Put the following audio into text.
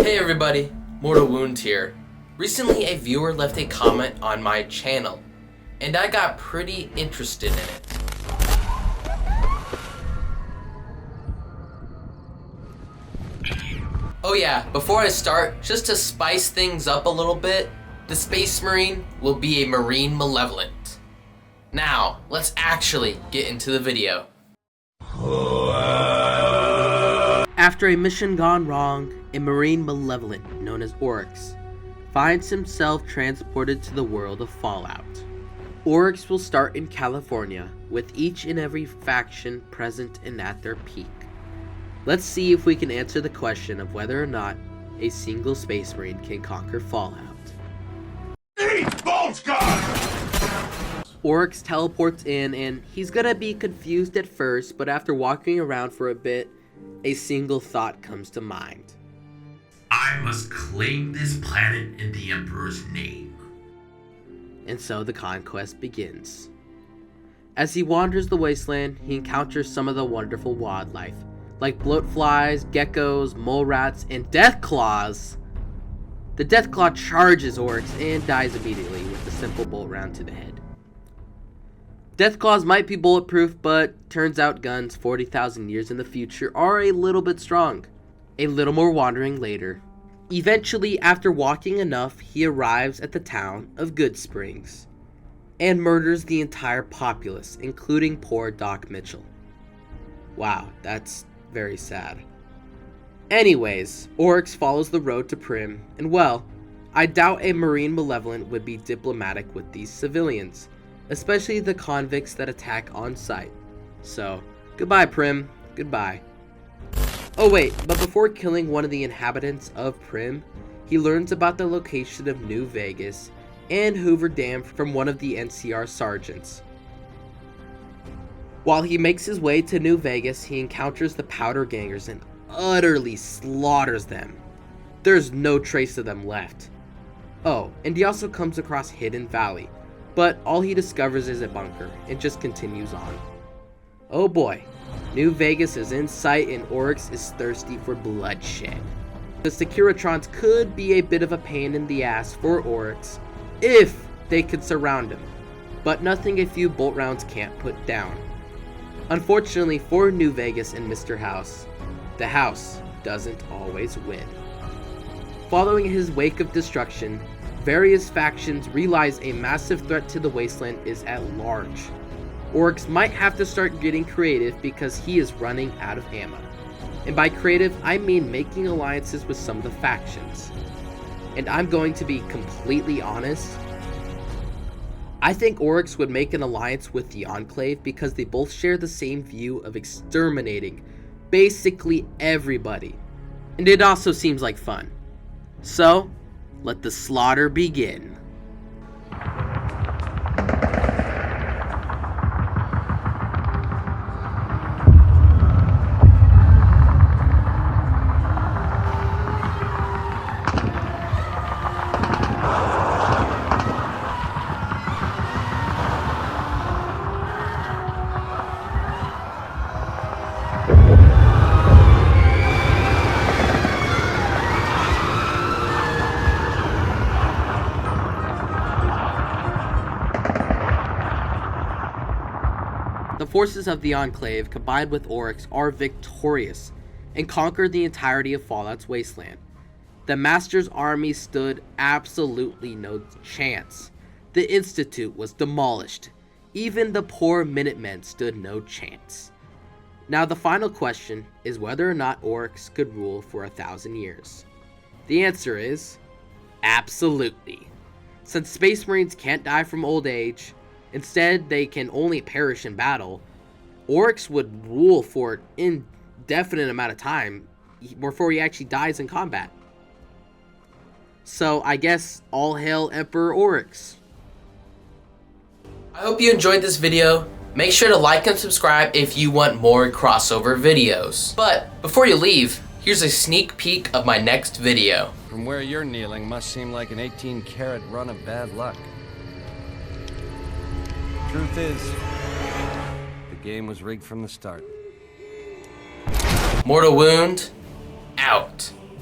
Hey everybody, Mortal Wound here. Recently a viewer left a comment on my channel, and I got pretty interested in it. Oh yeah, before I start, just to spice things up a little bit, the Space Marine will be a Marine Malevolent. Now, let's actually get into the video. After a mission gone wrong, a Marine Malevolent known as Oryx finds himself transported to the world of Fallout. Oryx will start in California, with each and every faction present and at their peak. Let's see if we can answer the question of whether or not a single Space Marine can conquer Fallout. Eat Bolt Gun! Oryx teleports in and he's gonna be confused at first, but after walking around for a bit, a single thought comes to mind. I must claim this planet in the Emperor's name. And so the conquest begins. As he wanders the wasteland, he encounters some of the wonderful wildlife, like bloatflies, geckos, mole rats, and deathclaws. The deathclaw charges Oryx and dies immediately with a simple bolt round to the head. Deathclaws might be bulletproof, but turns out guns 40,000 years in the future are a little bit strong. A little more wandering later. Eventually, after walking enough, he arrives at the town of Good Springs and murders the entire populace, including poor Doc Mitchell. Wow, that's very sad. Anyways, Oryx follows the road to Prim, and well, I doubt a Marine Malevolent would be diplomatic with these civilians, especially the convicts that attack on sight. So, goodbye Prim, goodbye. Oh wait, but before killing one of the inhabitants of Prim, he learns about the location of New Vegas and Hoover Dam from one of the NCR sergeants. While he makes his way to New Vegas, he encounters the Powder Gangers and utterly slaughters them. There's no trace of them left. Oh, and he also comes across Hidden Valley, but all he discovers is a bunker and just continues on. Oh boy, New Vegas is in sight and Oryx is thirsty for bloodshed. The Securitrons could be a bit of a pain in the ass for Oryx if they could surround him, but nothing a few bolt rounds can't put down. Unfortunately for New Vegas and Mr. House, the House doesn't always win. Following his wake of destruction, various factions realize a massive threat to the wasteland is at large. Oryx might have to start getting creative because he is running out of ammo. And by creative, I mean making alliances with some of the factions. And I'm going to be completely honest, I think Oryx would make an alliance with the Enclave because they both share the same view of exterminating basically everybody. And it also seems like fun. So, let the slaughter begin. The forces of the Enclave, combined with Oryx, are victorious and conquer the entirety of Fallout's wasteland. The Master's army stood absolutely no chance. The Institute was demolished. Even the poor Minutemen stood no chance. Now the final question is whether or not Oryx could rule for 1,000 years. The answer is absolutely. Since Space Marines can't die from old age, instead, they can only perish in battle, Oryx would rule for an indefinite amount of time before he actually dies in combat. So I guess all hail Emperor Oryx. I hope you enjoyed this video. Make sure to like and subscribe if you want more crossover videos. But before you leave, here's a sneak peek of my next video. From where you're kneeling must seem like an 18-karat run of bad luck. Truth is, the game was rigged from the start. Mortal Wound, out.